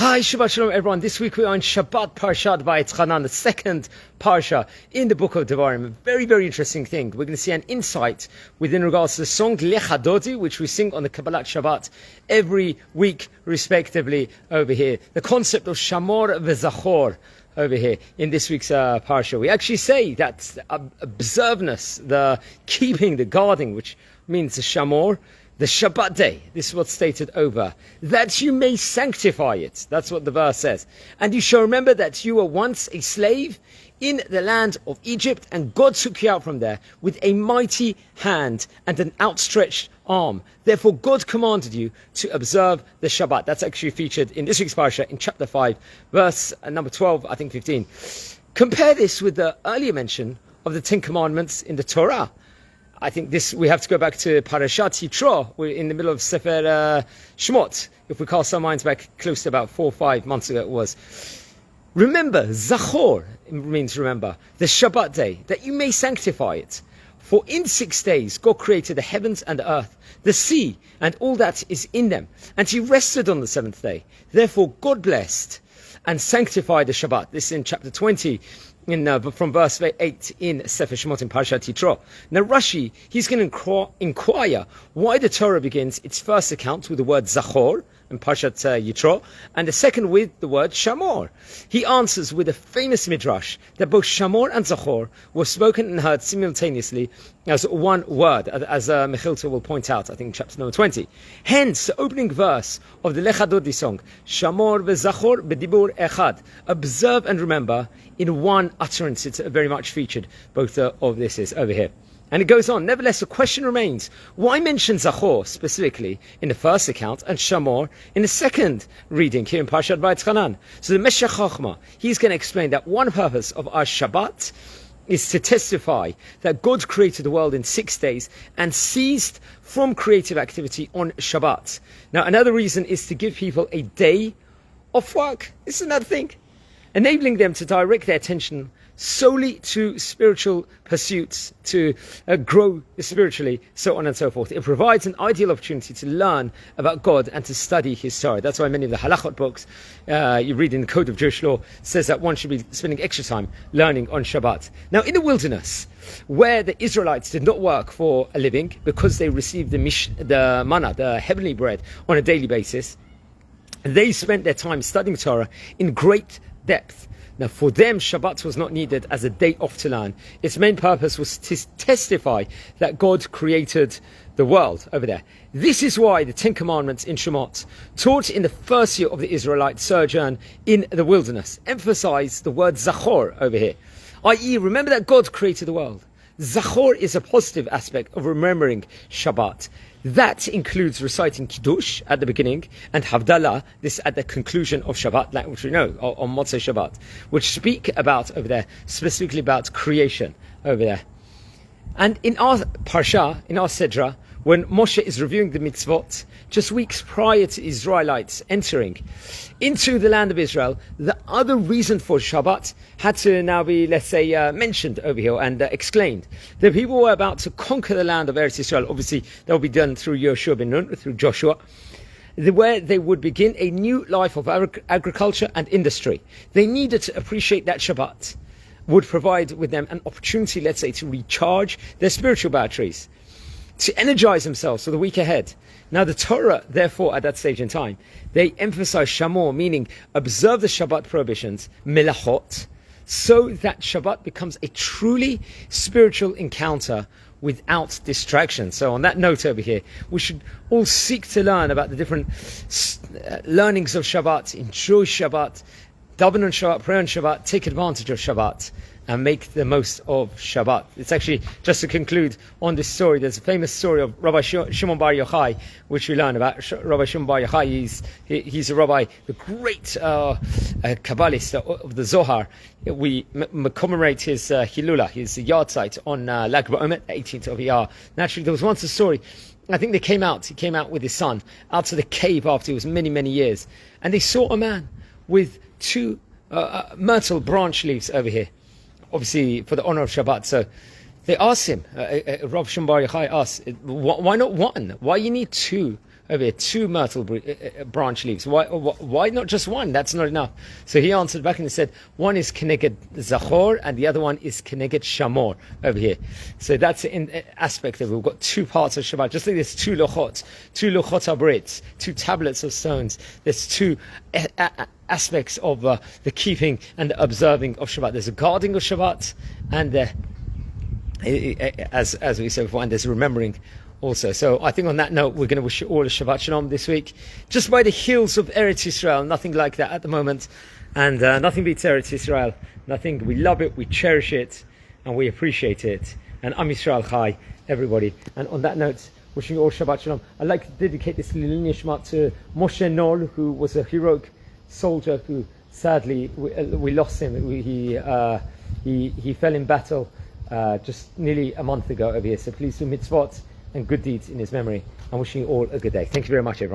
Hi, Shabbat Shalom everyone. This week we are in Shabbat Parshat Vaetchanan, the second Parsha in the book of Devarim. A very, very interesting thing. We're going to see an insight within regards to the song Lechadodi, which we sing on the Kabbalat Shabbat every week, respectively, over here. The concept of Shamor V'Zachor over here in this week's Parsha. We actually say that observeness, the keeping, the guarding, which means the Shamor, the Shabbat day, this is what's stated over, that you may sanctify it. That's what the verse says. And you shall remember that you were once a slave in the land of Egypt, and God took you out from there with a mighty hand and an outstretched arm. Therefore God commanded you to observe the Shabbat. That's actually featured in this week's Parsha in chapter 5, verse number 12, I think 15. Compare this with the earlier mention of the Ten Commandments in the Torah. I think we have to go back to Parashat Yitro. We're in the middle of Sefer Shemot. If we cast our minds back close to about 4 or 5 months ago, it was. Remember, Zachor means remember, the Shabbat day, that you may sanctify it. For in 6 days God created the heavens and the earth, the sea, and all that is in them. And he rested on the 7th day. Therefore God blessed and sanctified the Shabbat. This is in chapter 20. From verse 8 in Sefer Shemot in Parashat Yitro. Now Rashi, he's going to inquire why the Torah begins its first account with the word Zachor in Parashat Yitro, and the second with the word Shamor. He answers with a famous midrash that both Shamor and Zachor were spoken and heard simultaneously as one word, as Mechilta will point out, I think in chapter number 20. Hence, the opening verse of the Lechadodi song, Shamor ve'Zachor b'dibur echad, observe and remember in one utterance. It's very much featured, both of this is over here. And it goes on. Nevertheless, the question remains, why mention Zachor specifically in the first account and Shamor in the second reading here in Parshat Vaetchanan? So the Meshech Chochmah, he's going to explain that one purpose of our Shabbat is to testify that God created the world in 6 days and ceased from creative activity on Shabbat. Now, another reason is to give people a day off work. This is another thing. Enabling them to direct their attention solely to spiritual pursuits, to grow spiritually, so on and so forth. It provides an ideal opportunity to learn about God and to study His Torah. That's why many of the halachot books you read in the Code of Jewish Law says that one should be spending extra time learning on Shabbat. Now, in the wilderness, where the Israelites did not work for a living because they received the manna, the heavenly bread, on a daily basis, they spent their time studying Torah in great depth. Now, for them, Shabbat was not needed as a day off to learn. Its main purpose was to testify that God created the world over there. This is why the Ten Commandments in Shemot, taught in the first year of the Israelite sojourn in the wilderness, emphasize the word Zachor over here, i.e., remember that God created the world. Zachor is a positive aspect of remembering Shabbat. That includes reciting Kiddush at the beginning and Havdalah, this at the conclusion of Shabbat, like which we know on Motzei Shabbat, which speak about over there, specifically about creation over there. And in our Parsha, in our Sedra, when Moshe is reviewing the mitzvot, just weeks prior to Israelites entering into the land of Israel, the other reason for Shabbat had to now be, let's say, mentioned over here and explained. The people were about to conquer the land of Eretz Israel. Obviously, that will be done through Yoshua ben Nun, through Joshua, where they would begin a new life of agriculture and industry. They needed to appreciate that Shabbat would provide with them an opportunity, let's say, to recharge their spiritual batteries, to energize themselves for the week ahead. Now the Torah, therefore, at that stage in time, they emphasize Shamor, meaning observe the Shabbat prohibitions, melachot, so that Shabbat becomes a truly spiritual encounter without distraction. So on that note over here, we should all seek to learn about the different learnings of Shabbat, enjoy Shabbat, daven on Shabbat, pray on Shabbat, take advantage of Shabbat, and make the most of Shabbat. It's actually, just to conclude on this story, there's a famous story of Rabbi Shimon Bar Yochai, which we learn about. Rabbi Shimon Bar Yochai, he's a rabbi, the great Kabbalist of the Zohar. We commemorate his Hilula, his yard site on Lag BaOmer, 18th of Iyar. Naturally, there was once a story, I think he came out with his son, out to the cave after it was many, many years, and they saw a man with 2 myrtle branch leaves over here, obviously for the honor of Shabbat. So they asked him, Rav Shimon Bar Yochai asked, why not one? Why you need 2 over here, 2 myrtle branch leaves. Why not just one? That's not enough. So he answered back and he said, one is Keneged Zachor and the other one is Keneged Shamor over here. So that's an aspect of it. We've got 2 parts of Shabbat. Just like there's 2 lochot abrit, 2 tablets of stones. There's 2 aspects of the keeping and the observing of Shabbat. There's a guarding of Shabbat and as we said before, and there's remembering also. So I think on that note, we're going to wish you all a Shabbat Shalom this week. Just by the hills of Eretz Yisrael, nothing like that at the moment. And nothing beats Eretz Yisrael. Nothing. We love it, we cherish it, and we appreciate it. And Am Yisrael Chai, everybody. And on that note, wishing you all Shabbat Shalom. I'd like to dedicate this little nishmat to Moshe Nol, who was a heroic soldier who sadly we lost him. He fell in battle just nearly a month ago over here. So please do mitzvot and good deeds in his memory. I'm wishing you all a good day. Thank you very much, everyone.